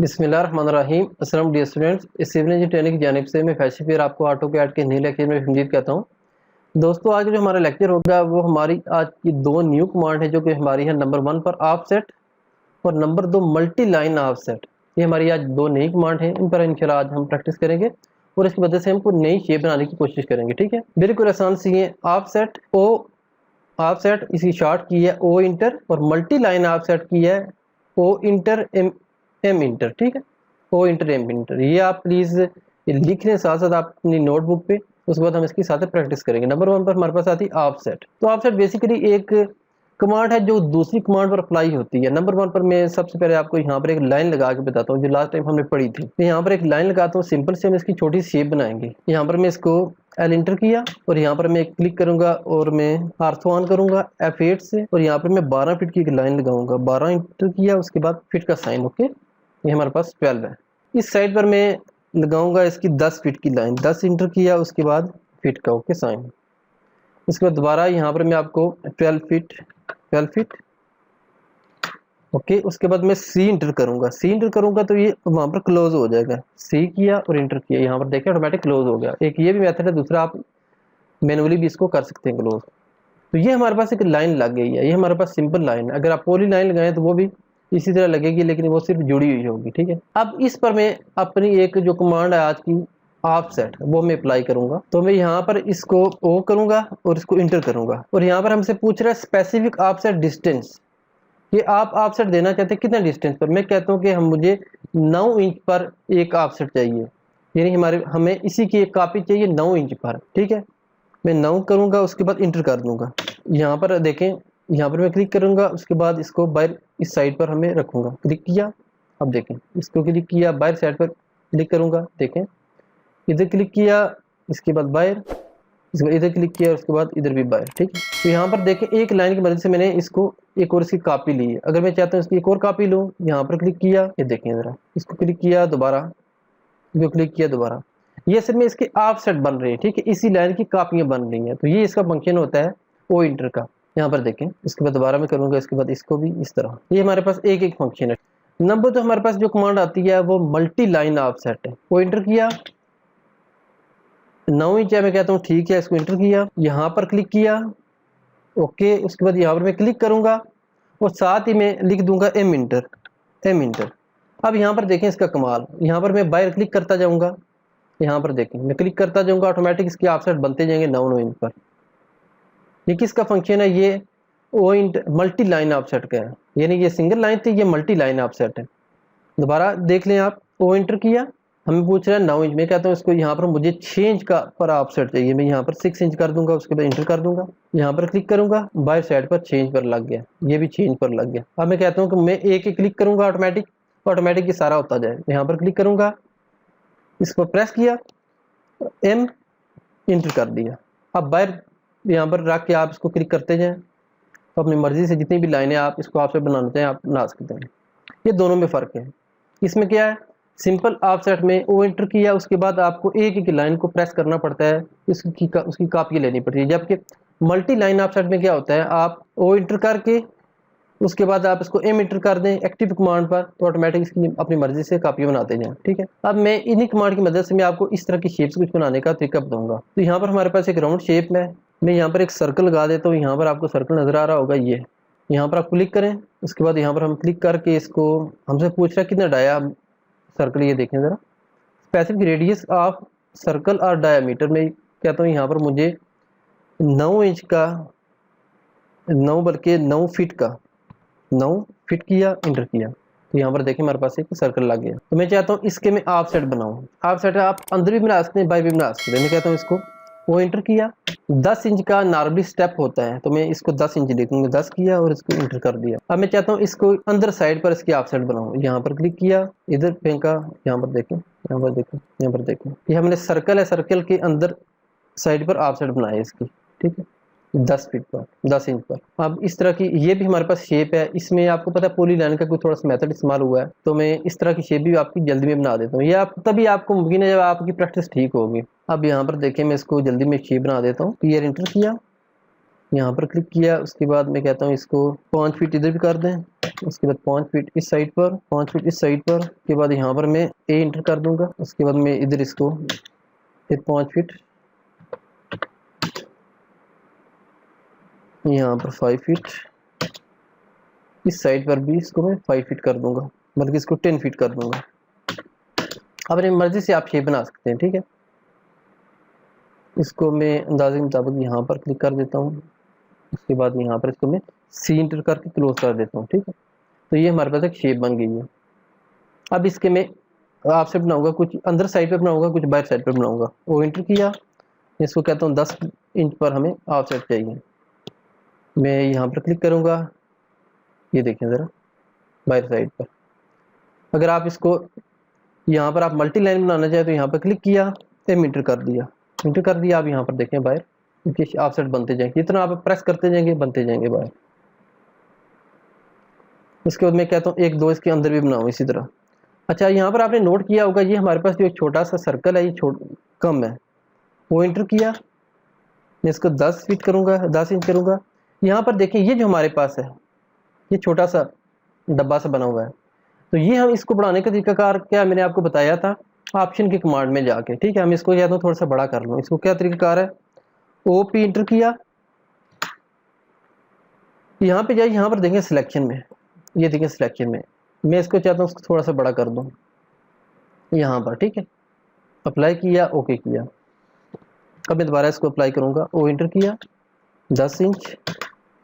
बिस्मिल्लाहिर्रहमानिर्रहीम। अस्सलाम dear students, इस सिविल इंजीनियरिंग ट्रेनिंग की जानिब से मैं फैशन फेयर आपको ऑटो कैड के नए लेक्चर में हिंदी कहता हूँ। दोस्तों, आज जो हमारा लेक्चर होगा वो हमारी आज की दो न्यू कमांड है जो कि हमारी है नंबर 1 पर ऑफसेट और नंबर 2 मल्टी लाइन ऑफसेट। ये हमारी आज दो नई कमांड है, इन पर इंशाल्लाह आज हम प्रैक्टिस करेंगे और इसकी वजह से हमको नई शेप बनाने की कोशिश करेंगे। ठीक है, बिल्कुल आसान सी है। ऑफसेट ओ ऑफसेट इसकी शॉर्ट की है ओ इंटर और मल्टी लाइन ऑफसेट की है ओ इंटर एम इंटर। ठीक है, ओ इंटर एम इंटर। ये आप प्लीज़ लिख लें साथ साथ आप अपनी नोटबुक पे, उसके बाद हम इसकी साथ प्रैक्टिस करेंगे। नंबर 1 पर हमारे पास आती है ऑफसेट। तो ऑफसेट बेसिकली एक कमांड है जो दूसरी कमांड पर अप्लाई होती है। नंबर 1 पर मैं सबसे पहले आपको यहाँ पर एक लाइन लगा के बताता हूँ जो लास्ट टाइम हमने पढ़ी थी। तो यहाँ पर एक लाइन लगाता हूँ, सिंपल से हम इसकी छोटी सी शेप बनाएंगे। यहाँ पर मैं इसको एल इंटर किया और यहाँ पर मैं क्लिक करूंगा और मैं आर्थो ऑन करूंगा F8 से और यहाँ पर मैं 12 फीट की एक लाइन लगाऊंगा। 12 इंटर किया, उसके बाद फिट का साइन। ओके, ये हमारे पास 12 है। इस साइड पर मैं लगाऊंगा इसकी 10 फीट की लाइन। 10 इंटर किया, उसके बाद फिट का ओके साइन। उसके बाद दोबारा यहाँ पर मैं आपको 12 फीट ओके। उसके बाद मैं सी इंटर करूंगा तो ये वहां पर क्लोज हो जाएगा। सी किया और इंटर किया, यहाँ पर देखिए ऑटोमेटिक क्लोज हो गया। एक ये भी मेथड है, दूसरा आप मैनुअली भी इसको कर सकते हैं क्लोज। तो ये हमारे पास एक लाइन लग गई है, ये हमारे पास सिंपल लाइन है। अगर आप पॉली लाइन लगाएं तो वो भी इसी तरह लगेगी, लेकिन वो सिर्फ जुड़ी हुई होगी। ठीक है, अब इस पर मैं अपनी एक जो कमांड है आज की ऑफसेट वो मैं अप्लाई करूंगा। तो मैं यहाँ पर इसको ओ करूंगा और इसको इंटर करूंगा और यहाँ पर हमसे पूछ रहा है स्पेसिफिक ऑफसेट डिस्टेंस, कि आप ऑफसेट देना चाहते हैं कितने डिस्टेंस पर। मैं कहता हूँ कि हम मुझे 9 इंच पर एक ऑफसेट चाहिए, यानी हमें इसी की एक कॉपी चाहिए 9 इंच पर। ठीक है, मैं 9 करूंगा, उसके बाद इंटर कर दूंगा। यहाँ पर देखें, यहाँ पर मैं क्लिक करूंगा, उसके बाद इसको बाहर इस साइड पर हमें रखूंगा। क्लिक किया, अब देखें इसको क्लिक किया, बाहर साइड पर क्लिक करूंगा, देखें इधर क्लिक किया, इसके बाद बाहर, इसके बाद इधर क्लिक किया, उसके बाद इधर भी बाहर। ठीक है, तो यहाँ पर देखें एक लाइन की मदद से मैंने इसको एक और इसकी कॉपी ली है। अगर मैं चाहता हूँ इसकी एक और कॉपी लूँ, यहाँ पर क्लिक किया, ये देखें जरा, इसको क्लिक किया दोबारा, इसको क्लिक किया दोबारा, ये सिर्फ में इसके ऑफसेट बन रहे हैं। ठीक है, इसी लाइन की कॉपियां बन रही हैं। तो ये इसका फंक्शन होता है ओ इंटर का। यहाँ पर देखें, इसके बाद दोबारा मैं करूंगा, इसके बाद इसको भी इस तरह। ये हमारे पास एक एक फंक्शन है। नंबर तो हमारे पास जो कमांड आती है वो मल्टी लाइन ऑफसेट है। ओ इंटर किया, 9 इंच है, मैं कहता हूँ ठीक है, इसको इंटर किया, यहाँ पर क्लिक किया ओके। उसके बाद यहाँ पर मैं क्लिक करूंगा और साथ ही मैं लिख दूंगा एम इंटर। अब यहाँ पर देखें इसका कमाल, यहाँ पर मैं बाहर क्लिक करता जाऊंगा, यहाँ पर देखें मैं क्लिक करता जाऊंगा, ऑटोमेटिक इसके ऑफसेट बनते जाएंगे 9 इंच पर। ये किसका फंक्शन है? ये ओ इंट मल्टी लाइन ऑफसेट का है, यानी ये सिंगल लाइन थी, ये मल्टी लाइन ऑफसेट है। दोबारा देख लें आप, ओ इंटर किया, हमें पूछ रहा है 9 इंच। मैं कहता हूँ इसको यहाँ पर मुझे 6 इंच का पर ऑफसेट चाहिए, मैं यहाँ पर 6 इंच कर दूंगा, उसके बाद इंटर कर दूंगा। यहाँ पर क्लिक करूंगा, बाहर साइड पर 6 इंच पर लग गया, ये भी 6 इंच पर लग गया। अब मैं कहता हूँ कि मैं एक एक क्लिक करूंगा, ऑटोमेटिक ये सारा होता जाए। यहाँ पर क्लिक करूंगा, इसको प्रेस किया, एम इंटर कर दिया। अब बाहर यहाँ पर रख के आप इसको क्लिक करते जाएं, तो अपनी मर्जी से जितनी भी लाइनें आप इसको आपसे बनाना चाहें आप बना सकते हैं। ये दोनों में फ़र्क है। इसमें क्या है, सिंपल ऑफसेट में ओ इंटर किया, उसके बाद आपको एक एक लाइन को प्रेस करना पड़ता है, उसकी कॉपी लेनी पड़ती है। जबकि मल्टी लाइन ऑफसेट में क्या होता है, आप ओ इंटर करके उसके बाद आप इसको एम इंटर कर दें एक्टिव कमांड पर, तो ऑटोमेटिक इसकी अपनी मर्जी से कॉपी बनाते जाएं। ठीक है, अब मैं इन्हीं कमांड की मदद से मैं आपको इस तरह की शेप्स कुछ बनाने का तरीका बताऊंगा। तो यहाँ पर हमारे पास एक राउंड शेप है, मैं यहाँ पर एक सर्कल लगा देता हूँ। यहाँ पर आपको सर्कल नजर आ रहा होगा, ये यहाँ पर आप क्लिक करें, उसके बाद यहाँ पर हम क्लिक करके इसको, हमसे पूछ रहा है कितना डाया सर्कल, ये देखें जरा, स्पेसिफिक रेडियस ऑफ सर्कल और डायामीटर। में कहता हूँ यहाँ पर मुझे 9 इंच का, 9 बल्कि 9 फीट का, 9 फिट किया, इंटर किया, तो यहाँ पर देखिए हमारे पास एक सर्कल लग गया। तो मैं चाहता हूँ इसके मैं ऑफसेट बनाऊँ। ऑफसेट आप अंदर भी बना सकते हैं, बाहर भी बना सकते हैं। मैं कहता हूँ इसको वो इंटर किया, 10 इंच का नॉर्मली स्टेप होता है, तो मैं इसको 10 इंच लिखूंगा, 10 किया और इसको इंटर कर दिया। अब मैं चाहता हूँ इसको अंदर साइड पर इसकी ऑफसेट बनाऊँ। यहाँ पर क्लिक किया, इधर फेंका, यहाँ पर देखें, यहाँ पर देखें, यहाँ पर देखें, ये हमने सर्कल है, सर्कल के अंदर साइड पर ऑफसेट बनाए इसकी। ठीक है, 10 फीट पर, 10 इंच पर। अब इस तरह की ये भी हमारे पास शेप है। इसमें आपको पता है पॉली लाइन का कोई थोड़ा सा मेथड इस्तेमाल हुआ है, तो मैं इस तरह की शेप भी आपकी जल्दी में बना देता हूँ। ये आप तभी आपको मुमकिन है जब आपकी प्रैक्टिस ठीक होगी। अब यहाँ पर देखें, मैं इसको जल्दी में शेप बना देता हूँ। क्लियर इंटर किया, यहाँ पर क्लिक किया, उसके बाद मैं कहता हूँ इसको 5 फीट इधर भी कर दें, उसके बाद 5 फीट इस साइड पर, 5 फीट इस साइड पर, उसके बाद यहाँ पर मैं ए इंटर कर दूंगा, उसके बाद मैं इधर इसको फिर 5 फीट, यहाँ पर 5 फीट, इस साइड पर भी इसको मैं 5 फीट कर दूंगा, मतलब इसको 10 फीट कर दूंगा। अपनी मर्जी से आप शेप बना सकते हैं, ठीक है। इसको मैं अंदाजे के मुताबिक यहाँ पर क्लिक कर देता हूँ, उसके बाद यहाँ पर इसको मैं सी इंटर करके क्लोज कर देता हूँ, ठीक है। तो ये हमारे पास एक शेप बन गई है। अब इसके मैं आपसे बनाऊंगा, कुछ अंदर साइड पे बनाऊंगा, कुछ बाहर साइड पे बनाऊंगा। वो इंटर किया, इसको कहता हूँ 10 इंच पर हमें ऑफ सेट चाहिए। मैं यहाँ पर क्लिक करूँगा, ये देखें ज़रा बाहर साइड पर। अगर आप इसको यहाँ पर आप मल्टी लाइन बनाना चाहें तो यहाँ पर क्लिक किया, एम इंटर कर दिया, इंटर कर दिया। आप यहाँ पर देखें बाहर इनके ऑफ सेट बनते जाएंगे, जितना आप प्रेस करते जाएंगे बनते जाएंगे बाहर। उसके बाद मैं कहता हूँ 1 2 इसके अंदर भी बनाऊँ इसी तरह। अच्छा, यहाँ पर आपने नोट किया होगा, ये हमारे पास जो छोटा सा सर्कल है ये कम है, वो इंटर किया, मैं इसको 10 फीट करूँगा, 10 इंच करूँगा। यहाँ पर देखें ये जो हमारे पास है ये छोटा सा डब्बा सा बना हुआ है, तो ये हम इसको बढ़ाने का तरीकाकार क्या मैंने आपको बताया था ऑप्शन की कमांड में जाके, ठीक है। हम इसको कहता हूँ थोड़ा सा बड़ा कर लूँ, इसको क्या तरीकाकार है, OP इंटर किया, यहाँ पे जाइए, यहाँ पर देखें सिलेक्शन में, ये देखें सिलेक्शन में मैं इसको चाहता हूँ उसको थोड़ा सा बड़ा कर दूँ यहाँ पर, ठीक है। अप्लाई किया, ओके किया। अब मैं दोबारा इसको अप्लाई करूँगा, ओ इंटर किया, 10 इंच।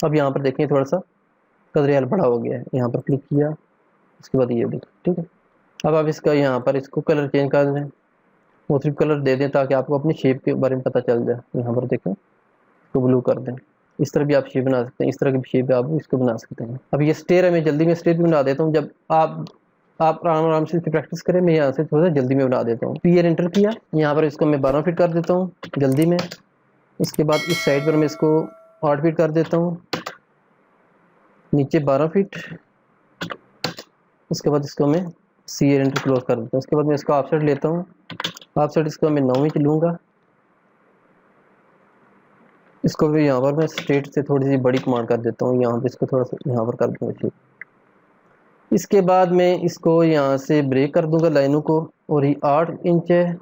अब यहाँ पर देखें थोड़ा सा कदरियाल बड़ा हो गया है, यहाँ पर क्लिक किया, उसके बाद ये देखें, ठीक है। अब आप इसका यहाँ पर इसको कलर चेंज कर दें, वो सिर्फ कलर दे दें ताकि आपको अपनी शेप के बारे में पता चल जाए। यहाँ पर देखें इसको ब्लू कर दें, इस तरह भी आप शेप बना सकते हैं, इस तरह की शेप आप इसको बना सकते हैं। अब ये स्टेयर है, मैं जल्दी में स्टेयर भी बना देता हूँ, जब आप आराम से इसकी प्रैक्टिस करें। मैं यहाँ से थोड़ा सा जल्दी में बना देता हूँ। पीयर एंटर किया, यहाँ पर इसको मैं 12 फीट कर देता हूँ जल्दी में। उसके बाद इस साइड पर मैं इसको 8 फीट कर देता हूँ, नीचे 12 फीट। उसके बाद इसको मैं सी एंटर क्लोज कर देता हूँ। उसके बाद मैं इसको ऑफसेट लेता हूँ, ऑफसेट इसको मैं 9 इंच लूँगा। इसको भी यहाँ पर मैं स्ट्रेट से थोड़ी सी बड़ी कमांड कर देता हूँ, यहाँ पे इसको थोड़ा सा यहाँ पर कर दूँगा, ठीक। इसके बाद मैं इसको यहाँ से ब्रेक कर दूंगा लाइनों को, और ये 8 इंच है,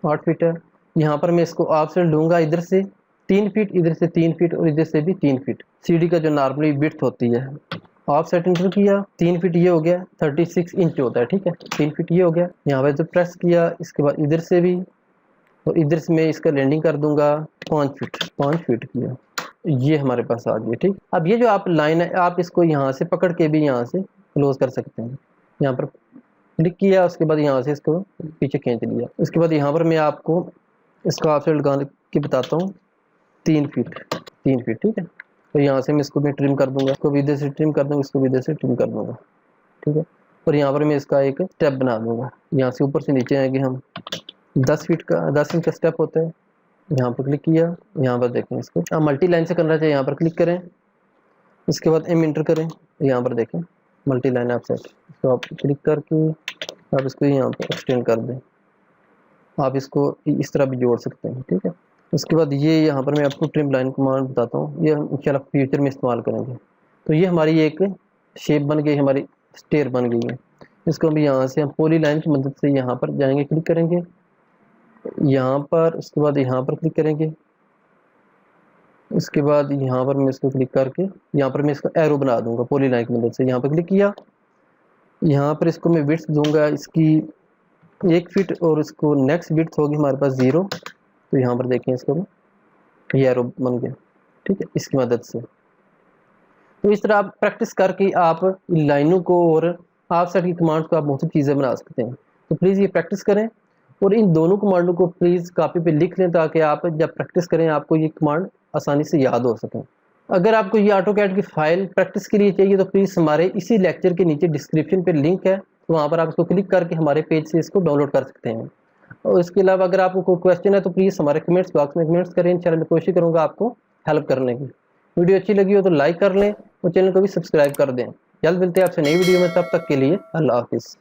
8 फीट है। यहाँ पर मैं इसको ऑफसेट लूँगा, इधर से 3 फीट, इधर से 3 फीट और इधर से भी 3 फीट। सीढ़ी का जो नॉर्मली विड्थ होती है, ऑफसेट इंटर किया, 3 फीट ये हो गया, 36 इंच होता है, ठीक है। 3 फीट ये हो गया, यहाँ पर तो प्रेस किया। इसके बाद इधर से भी और इधर से मैं इसका लैंडिंग कर दूंगा 5 फीट किया, ये हमारे पास आ गया, ठीक। अब ये जो आप लाइन है आप इसको यहाँ से पकड़ के भी यहाँ से क्लोज कर सकते हैं। यहाँ पर क्लिक किया, उसके बाद यहाँ से इसको पीछे खींच लिया। उसके बाद यहाँ पर मैं आपको इसका ऑफसेट लगा के बताता हूँ 3 फीट, ठीक है। तो यहाँ से मैं इसको भी ट्रिम कर दूंगा, इसको भी इधर से ट्रिम कर दूंगा, इसको भी इधर से ट्रिम कर दूंगा, ठीक है। और यहाँ पर मैं इसका एक स्टेप बना दूंगा, यहाँ से ऊपर से नीचे आएंगे हम 10 फीट का 10 इंच का स्टेप होता है। यहाँ पर क्लिक किया, यहाँ पर देखें इसको आप मल्टी लाइन से करना चाहिए, यहाँ पर क्लिक करें, इसके बाद एम इंटर करें, यहाँ पर देखें मल्टी लाइन आप सेट, तो आप क्लिक करके आप इसको यहाँ पर एक्सटेंड कर दें। आप इसको इस तरह भी जोड़ सकते हैं, ठीक है। उसके बाद ये यहाँ पर मैं आपको ट्रिम लाइन कमांड बताता हूँ, ये हम इंशाल्लाह फ्यूचर में इस्तेमाल करेंगे। तो ये हमारी एक शेप बन गई, हमारी स्टेयर बन गई है। इसको हम यहाँ से हम पॉली लाइन की मदद से यहाँ पर जाएंगे, क्लिक करेंगे यहाँ पर, उसके बाद यहाँ पर क्लिक करेंगे। उसके बाद यहाँ पर मैं इसको क्लिक करके यहाँ पर मैं इसको एरो बना दूंगा पॉली लाइन की मदद से। यहाँ पर क्लिक किया, यहाँ पर इसको मैं विड्थ दूंगा इसकी 1 फीट, और इसको नेक्स्ट विड्थ होगी हमारे पास 0। तो यहाँ पर देखें इसको ये एरो बन गया, ठीक है, इसकी मदद से। तो इस तरह आप प्रैक्टिस करके आप इन लाइनों को और ऑफसेट की कमांड को आप बहुत चीज़ें बना सकते हैं। तो प्लीज़ ये प्रैक्टिस करें और इन दोनों कमांडों को प्लीज़ कॉपी पे लिख लें ताकि आप जब प्रैक्टिस करें आपको ये कमांड आसानी से याद हो सकें। अगर आपको ये AutoCAD की फाइल प्रैक्टिस के लिए चाहिए तो प्लीज़ हमारे इसी लेक्चर के नीचे डिस्क्रिप्शन पे लिंक है, तो वहाँ पर आप इसको क्लिक करके हमारे पेज से इसको डाउनलोड कर सकते हैं। और इसके अलावा अगर आपको कोई क्वेश्चन है तो प्लीज़ हमारे कमेंट्स बॉक्स में कमेंट्स करें, इंशाल्लाह मैं कोशिश करूँगा आपको हेल्प करने की। वीडियो अच्छी लगी हो तो लाइक कर लें और चैनल को भी सब्सक्राइब कर दें। जल्द मिलते हैं आपसे नई वीडियो में, तब तक के लिए अल्लाह हाफिज़।